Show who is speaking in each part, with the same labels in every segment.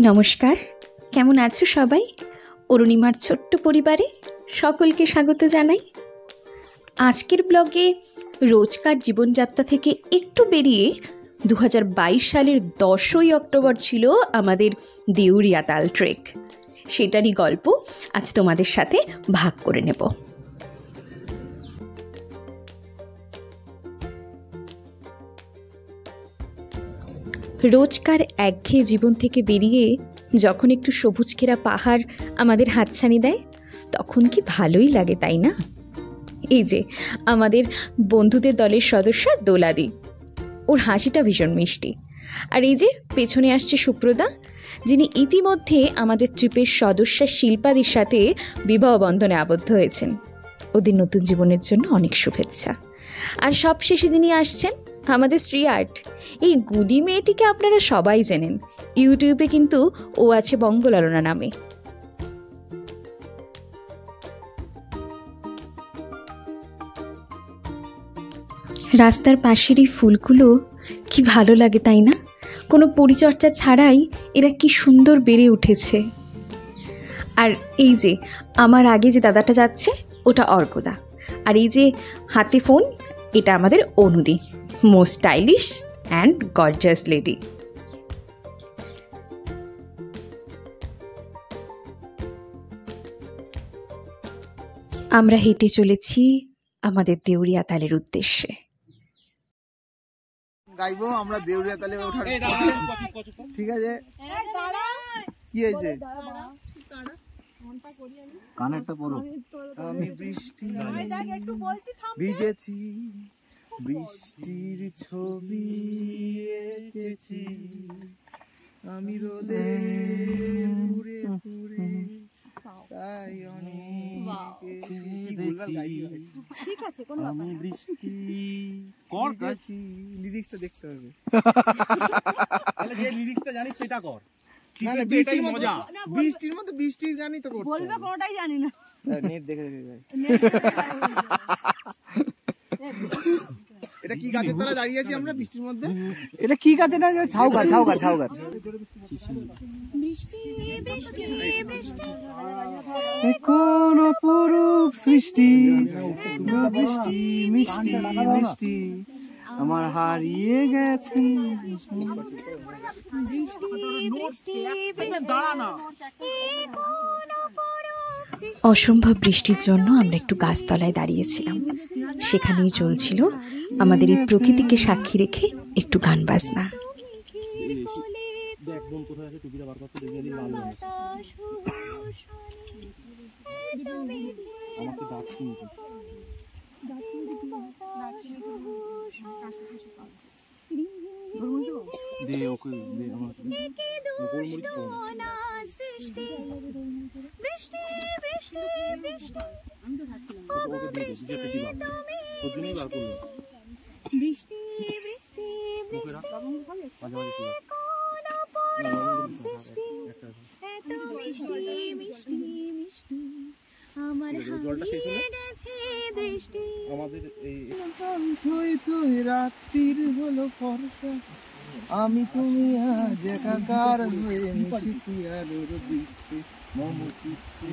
Speaker 1: নমস্কার, কেমন আছো সবাই? অরুণিমার ছোট্ট পরিবারে সকলকে স্বাগত জানাই। আজকের ব্লগে রোজকার জীবনযাত্রা থেকে একটু বেরিয়ে 2022 সালের 10ই অক্টোবর ছিল আমাদের দেউরিয়া তাল ট্রেক। সেটারই গল্প আজ তোমাদের সাথে ভাগ করে নেব। রোজকার একঘেয়ে জীবন থেকে বেরিয়ে যখন একটু সবুজ ঘেরা পাহাড় আমাদের হাতছানি দেয় তখন কি ভালোই লাগে, তাই না? এই যে আমাদের বন্ধুদের দলের সদস্য দোলাদি, ওর হাসিটা ভীষণ মিষ্টি। আর এই যে পেছনে আসছে সুপ্রদা, যিনি ইতিমধ্যে আমাদের ট্রিপের সদস্য শিল্পাদির সাথে বিবাহ বন্ধনে আবদ্ধ হয়েছেন। ওদের নতুন জীবনের জন্য অনেক শুভেচ্ছা। আর সবশেষে যিনি আসছেন আমাদের শ্রী আর্ট। এই গুডি মেয়েটিকে আপনারা সবাই চেনেন, ইউটিউবে কিন্তু ও আছে বঙ্গলালনা নামে। রাস্তার পাশের এই ফুলগুলো কি ভালো লাগে, তাই না? কোনো পরিচর্যা ছাড়াই এরা কি সুন্দর বেড়ে উঠেছে। আর এই যে আমার আগে যে দাদাটা যাচ্ছে ওটা অর্কদা, আর এই যে হাতে ফোন এটা আমাদের Anudi, most stylish and gorgeous lady. আমরা হেঁটে চলেছি আমাদের দেউরিয়া তালের উদ্দেশ্যে।
Speaker 2: গাইবো আমরা দেউরিয়া তালে ওঠার। ঠিক আছে, কি হয়েছে? কানেরটা পরো। আমি বৃষ্টি ভিজেছি, বৃষ্টির ছবি এঁকেছি, আমি রোদে পুড়ে পুড়ে তাই অনেক ঠিক আছে। কোন আমি বৃষ্টি কর গাছি, লিরিক্সটা দেখতে হবে। তাহলে যে লিরিক্সটা জানিস সেটা কর। না না, বৃষ্টির মজা, বৃষ্টির মধ্যে বৃষ্টির গানই তো করতে বলবে, কোনটাই জানি না। নেট দেখে দেখে যাই। এটা কি গাছের তলায় দাঁড়িয়ে আছি আমরা বৃষ্টির মধ্যে? এটা কি গাছ? এটা ছাউ গাছ, ছাউ গাছ, ছাউ গাছ। বৃষ্টি বৃষ্টি বৃষ্টি কোন অপরূপ সৃষ্টি, বৃষ্টি মিষ্টি বৃষ্টি আমার হারিয়ে গেছে।
Speaker 1: অসম্ভব বৃষ্টির জন্য আমরা একটু গাছতলায় দাঁড়িয়েছিলাম। সেখানেই চলছিল আমাদের এই প্রকৃতিকে সাক্ষী রেখে একটু গান বাজনা।
Speaker 2: রাত্রির হলো ফর্সা, আমি তুমি আজ একাকার হয়ে মিশেছি আলোর বৃষ্টি, মম চিত্তে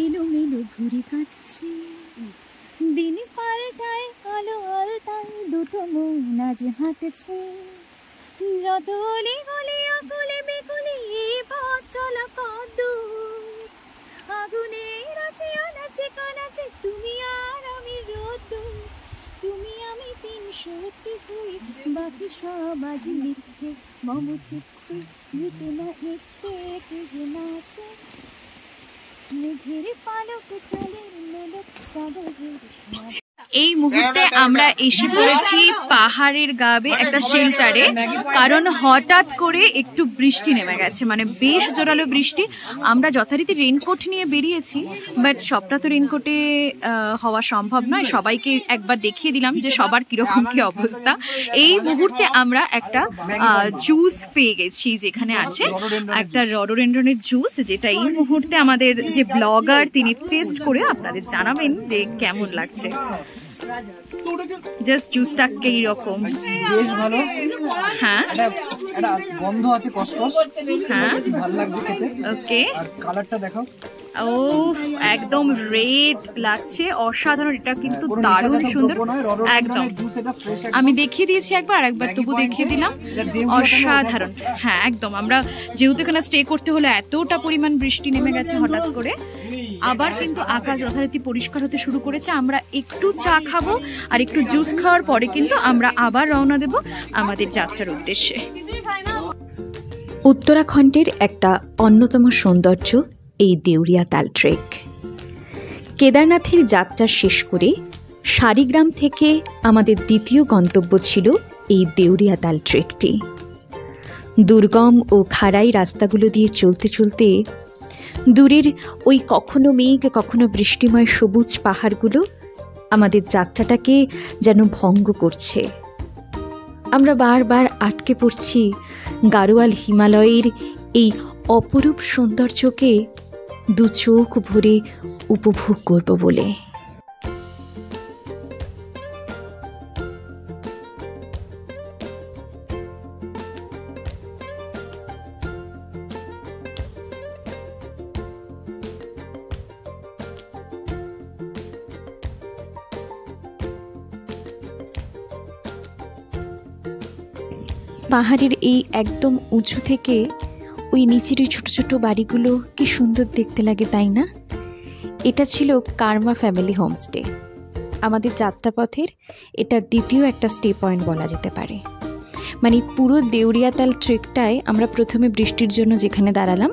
Speaker 3: এলোমেলো ঘুরে কাটছে দিন পাল্টায়, আলো আলতায় দুটো মন আজ হাঁটছে। যত অলি গলি আকলে বেকুলে পথ চলা কত আগুনের আছে আনাচে কানাচে, তুমি আর আমি রোদ, তুমি আমি 300 হয়ে বাকি সব আজ মিথ্যে, মম চিত্তে জিতে না একটু একটু যে নাচে, মেঘের পালক চলে মেলক কাগজের। এই মুহূর্তে আমরা এসে পড়েছি পাহাড়ের গাবে একটা শেল্টারে, কারণ হঠাৎ করে একটু বৃষ্টি নেমে গেছে, মানে বেশ জোরালো বৃষ্টি। আমরা যথারীতি রেনকোট নিয়ে বেরিয়েছি, বাট সবটা তো রেনকোটে হওয়া সম্ভব নয়। সবাইকে একবার দেখিয়ে দিলাম যে সবার কিরকম কি অবস্থা। এই মুহূর্তে আমরা একটা জুস পেয়ে গেছি, যেখানে আছে একটা রডোডেনড্রনের জুস, যেটা এই মুহূর্তে আমাদের যে ব্লগার তিনি টেস্ট করে আপনাদের জানাবেন যে কেমন লাগছে। জাস্ট জুসটা এইরকম
Speaker 4: বেশ ভালো।
Speaker 3: হ্যাঁ,
Speaker 4: একটা গন্ধ আছে কসকস।
Speaker 3: হ্যাঁ,
Speaker 4: ভালো লাগছে খেতে।
Speaker 3: ওকে,
Speaker 4: আর কালারটা দেখাও।
Speaker 3: ও একদম রেড লাগছে, অসাধারণ। এটা কিন্তু দারুণ সুন্দর, একদম। আমি দেখিয়ে দিয়েছি একবার, আরেকবার তবু দেখিয়ে দিলাম, অসাধারণ। হ্যাঁ একদম। আমরা যেহেতু এখানে স্টে করতে হলো, এতটা পরিমাণ বৃষ্টি নেমে গেছে হঠাৎ করে, আবার কিন্তু আকাশ যথারীতি পরিষ্কার হতে শুরু করেছে। আমরা একটু চা খাবো আর একটু জুস খাওয়ার পরে কিন্তু আমরা আবার রওনা দেব আমাদের যাত্রার উদ্দেশ্যে।
Speaker 1: উত্তরাখণ্ডের একটা অন্যতম সৌন্দর্য এই দেউরিয়া তাল ট্রেক। কেদারনাথের যাত্রা শেষ করে সারিগ্রাম থেকে আমাদের দ্বিতীয় গন্তব্য ছিল এই দেউরিয়া তাল ট্রেকটি। দুর্গম ও খাড়াই রাস্তাগুলো দিয়ে চলতে চলতে দূরের ওই কখনো মেঘ কখনো বৃষ্টিময় সবুজ পাহাড়গুলো আমাদের যাত্রাটাকে যেন ভঙ্গ করছে। আমরা বারবার আটকে পড়ছি গাড়োয়াল হিমালয়ের এই অপরূপ সৌন্দর্যকে দু চোখ ভরে উপভোগ করব বলে। পাহাড়ের এই একদম উঁচু থেকে ওই নিচের ওই ছোটো ছোটো বাড়িগুলো কি সুন্দর দেখতে লাগে, তাই না? এটা ছিল কার্মা ফ্যামিলি হোমস্টে। আমাদের যাত্রাপথের এটা দ্বিতীয় একটা স্টে পয়েন্ট বলা যেতে পারে। মানে পুরো দেউরিয়াতাল ট্রেকটায় আমরা প্রথমে বৃষ্টির জন্য যেখানে দাঁড়ালাম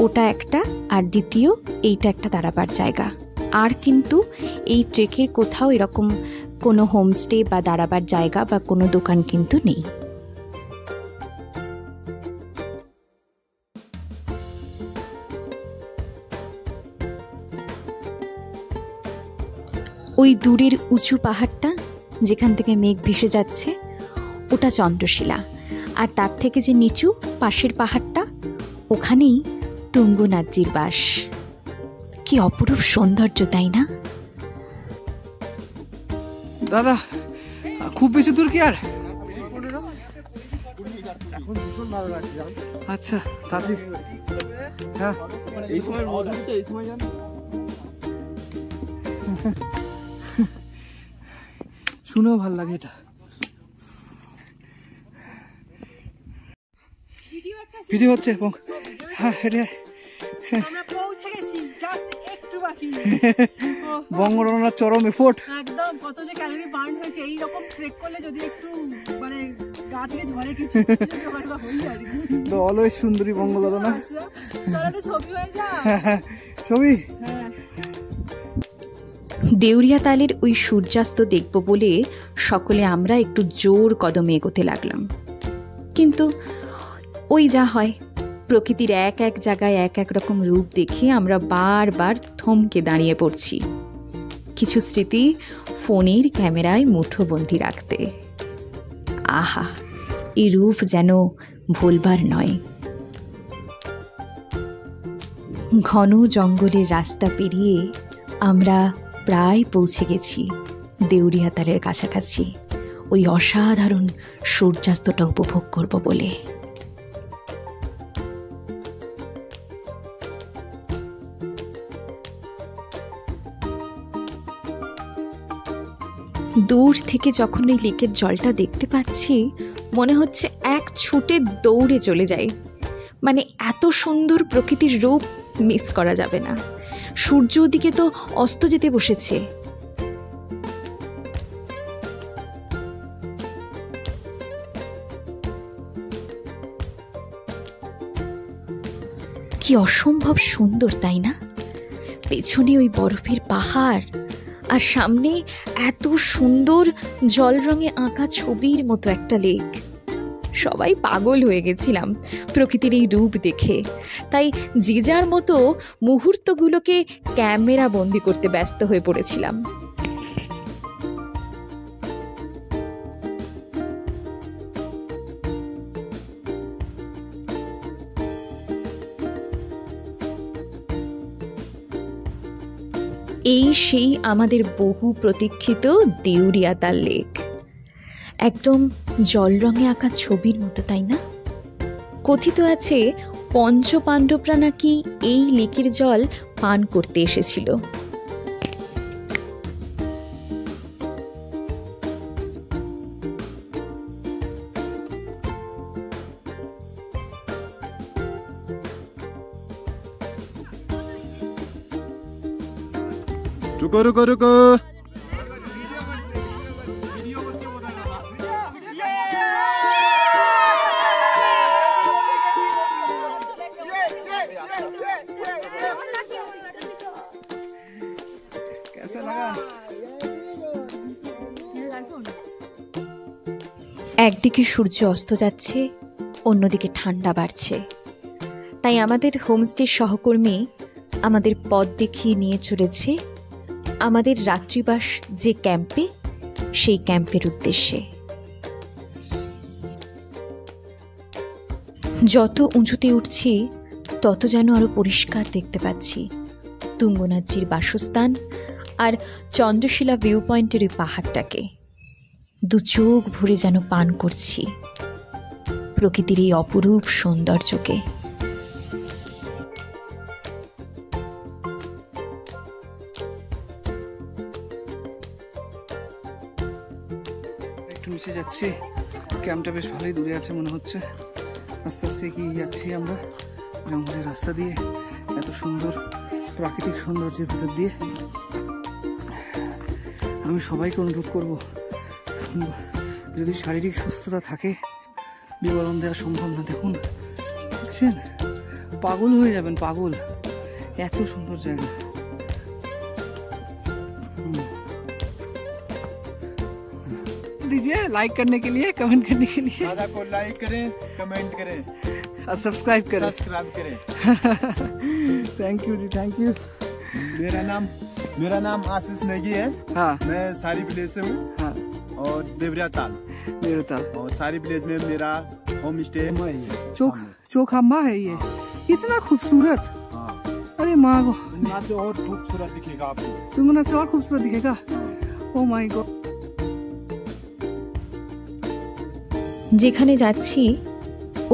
Speaker 1: ওটা একটা, আর দ্বিতীয় এইটা একটা দাঁড়াবার জায়গা। আর কিন্তু এই ট্রেকের কোথাও এরকম কোনো হোমস্টে বা দাঁড়াবার জায়গা বা কোনো দোকান কিন্তু নেই। ওই দূরের উঁচু পাহাড়টা যেখান থেকে মেঘ ভেসে যাচ্ছে ওটা চন্দ্রশিলা, আর তার থেকে যে নিচু পাশের পাহাড়টা ওখানেই তুঙ্গনাথজির বাস। কি অপরূপ সৌন্দর্য, তাই না?
Speaker 4: দাদা খুব বেশি দূর কি আর? আচ্ছা তাড়াতাড়ি। হ্যাঁ
Speaker 2: এই সময় রোদ উঠছে, এই সময় জানো
Speaker 4: শুনেও ভালো লাগে এটা। ভিডিও হচ্ছে এবং হ্যাঁ এটা বঙ্গরমনার চরম এফোর্ট।
Speaker 5: একদম কত যে ক্যালোরি বার্ন হয়েছে এই রকম ট্রেক করলে, যদি একটু মানে গা থেকে ঝরে কিছু হয়ে যায়।
Speaker 4: তো অলওয়েজ সুন্দরী বঙ্গলতা না?
Speaker 5: ছবি হয়ে যায়,
Speaker 4: ছবি।
Speaker 1: দেউরিয়াতালের ওই সূর্যাস্ত দেখব বলে সকলে আমরা একটু জোর কদমে এগোতে লাগলাম। কিন্তু ওই যা হয়, প্রকৃতির এক এক জায়গায় এক এক রকম রূপ দেখে আমরা বারবার থমকে দাঁড়িয়ে পড়ছি, কিছু স্মৃতি ফোনের ক্যামেরায় মুঠোবন্দি রাখতে। আহা, এই রূপ যেন ভুলবার নয়। ঘন জঙ্গলের রাস্তা পেরিয়ে আমরা প্রায় পৌঁছে গেছি দেউরিয়াতালের কাছাকাছি, ওই অসাধারণ সূর্যাস্তটা উপভোগ করব বলে। দূর থেকে যখন ওই লেকের জলটা দেখতে পাচ্ছি মনে হচ্ছে এক ছুটে দৌড়ে চলে যাই। মানে এত সুন্দর প্রকৃতির রূপ মিস করা যাবে না। সূর্য ওদিকে তো অস্ত যেতে বসেছে। কি অসম্ভব সুন্দর, তাই না? পেছনে ওই বরফের পাহাড় আর সামনে এত সুন্দর জল রঙে আঁকা ছবির মতো একটা লেক। সবাই পাগল হয়ে গেছিলাম প্রকৃতির এই রূপ দেখে, তাই যে যার মতো মুহূর্তগুলোকে ক্যামেরা বন্দি করতে ব্যস্ত হয়ে পড়েছিলাম। এই সেই আমাদের বহু প্রতীক্ষিত দেউরিয়াতাল লেক, একদম জল রঙে আঁকা ছবির মতো, তাই না? কথিত আছে পঞ্চপাণ্ডবরা নাকি এই লেকের জল পান করতে এসেছিল।
Speaker 6: रुको रुको रुको
Speaker 4: कैसा लगा?
Speaker 1: একদিকে সূর্য অস্ত যাচ্ছে, অন্যদিকে ঠান্ডা বাড়ছে, তাই আমাদের হোমস্টের সহকর্মী আমাদের পথ দেখিয়ে নিয়ে চলেছে আমাদের রাত্রিবাস যে ক্যাম্পে, সেই ক্যাম্পের উদ্দেশ্যে। যত উঁচুতে উঠছি তত যেন আরো পরিষ্কার দেখতে পাচ্ছি তুঙ্গনাথজির বাসস্থান আর চন্দ্রশিলা ভিউ পয়েন্টের ওই পাহাড়টাকে। দু চোখ ভরে যেন পান করছি প্রকৃতির এই অপরূপ সৌন্দর্যকে।
Speaker 4: একটু নিচে যাচ্ছি, ক্যাম্পটা বেশ ভালোই দূরে আছে মনে হচ্ছে। আস্তে আস্তে এগিয়ে যাচ্ছি আমরা জঙ্গলের রাস্তা দিয়ে, এত সুন্দর প্রাকৃতিক সৌন্দর্যের ভিতর দিয়ে। আমি সবাইকে অনুরোধ করব, যদি শারীরিক সুস্থতা থাকে বিবরণ দেওয়া সম্ভব না। দেখুন, দেখছেন, পাগল হয়ে যাবেন, পাগল, এত সুন্দর জায়গা। दीजिए लाइक करने के लिए, कमेंट करने के लिए।
Speaker 6: दादा को लाइक करें, कमेंट करें
Speaker 4: और सब्सक्राइब करें।
Speaker 6: सब्सक्राइब करें।
Speaker 4: थैंक यू जी, थैंक यू।
Speaker 6: मेरा नाम आशीष नेगी है।
Speaker 4: हाँ
Speaker 6: मैं सारी विलेज से हूँ।
Speaker 4: हाँ,
Speaker 6: और देवरियाताल और सारी विलेज में मेरा होम स्टे है।
Speaker 4: चोखम्बा है ये, इतना खूबसूरत।
Speaker 6: हाँ,
Speaker 4: अरे माँ गो,
Speaker 6: यहाँ से और खूबसूरत दिखेगा आपको।
Speaker 4: तुंगना से और खूबसूरत दिखेगा। Oh my God.
Speaker 1: যেখানে যাচ্ছি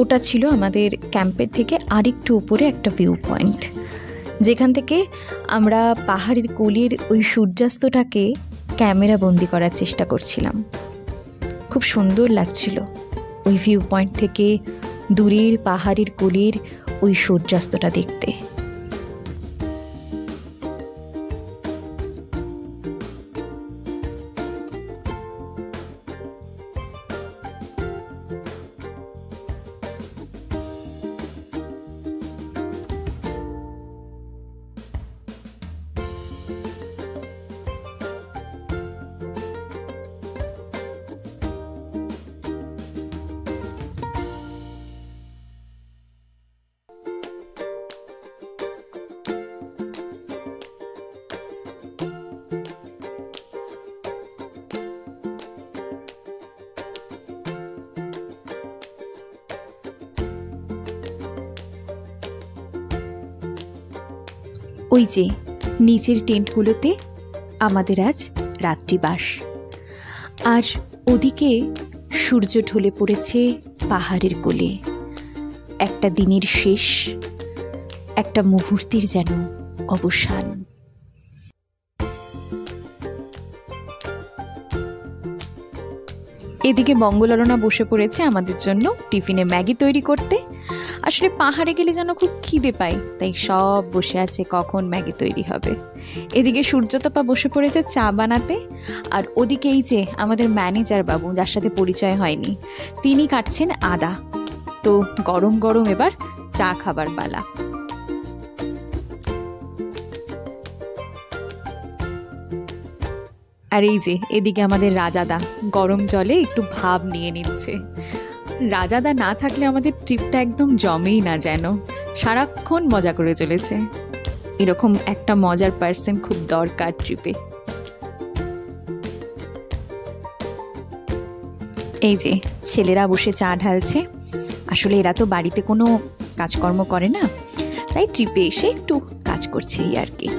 Speaker 1: ওটা ছিল আমাদের ক্যাম্পের থেকে আরেকটু উপরে একটা ভিউ পয়েন্ট, যেখান থেকে আমরা পাহাড়ের কোলের ওই সূর্যাস্তটাকে ক্যামেরা বন্দি করার চেষ্টা করছিলাম। খুব সুন্দর লাগছিল ওই ভিউ পয়েন্ট থেকে দূরের পাহাড়ের কোলের ওই সূর্যাস্তটা দেখতে। ওই যে নিচের টেন্টগুলোতে আমাদের আজ রাত্রিবাস, আর ওদিকে সূর্য ঢলে পড়েছে পাহাড়ের কোলে। একটা দিনের শেষ, একটা মুহূর্তের যেন অবসান। এদিকে মঙ্গলরণা বসে পড়েছে আমাদের জন্য টিফিনে ম্যাগি তৈরি করতে। আসলে পাহাড়ে গেলে যেন খুব খিদে পায়, তাই সব বসে আছে কখন ম্যাগি তৈরি হবে। এদিকে সূর্যতপা বসে পড়েছে চা বানাতে, আর ওদিকে এই যে আমাদের ম্যানেজার বাবু, যার সাথে পরিচয় হয়নি, তিনি কাটছেন আদা। তো গরম গরম এবার চা খাবার পালা। আর এই যে এদিকে আমাদের রাজাদা গরম জলে একটু ভাব নিয়ে নিচ্ছে। রাজাদা না থাকলে আমাদের ট্রিপটা একদম জমেই না, যেন সারাক্ষণ মজা করে চলেছে। এরকম একটা মজার পার্সন খুব দরকার ট্রিপে। এই যে ছেলেরা বসে চা ঢালছে। আসলে এরা তো বাড়িতে কোনো কাজকর্ম করে না, তাই ট্রিপে এসে একটু কাজ করছে এই আর কি।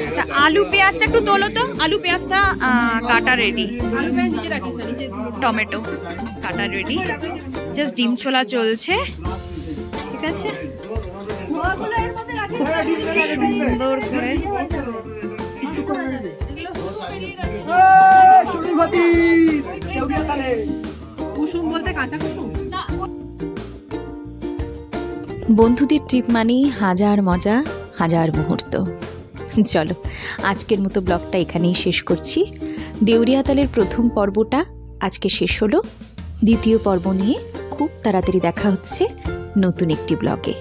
Speaker 3: আচ্ছা, আলু পেঁয়াজটা একটু তোলো তো। আলু পেঁয়াজটা কাটা রেডি,
Speaker 5: আলু পেঁয়াজ নিচে রাখিস না, নিচে
Speaker 3: টমেটো কাটা রেডি, জাস্ট ডিম ছোলা চলছে। ঠিক আছে, সুন্দর করে
Speaker 5: কুসুম বলতে কাঁচা কুসুম।
Speaker 1: বন্ধুদের ট্রিপ মানেই হাজার মজা, হাজার মুহূর্ত। চলো আজকের মতো ব্লগটা এখানেই শেষ করছি। দেউরিয়াতালের প্রথম পর্বটা আজকে শেষ হলো। দ্বিতীয় পর্ব নিয়ে খুব তাড়াতাড়ি দেখা হচ্ছে নতুন একটি ব্লগে।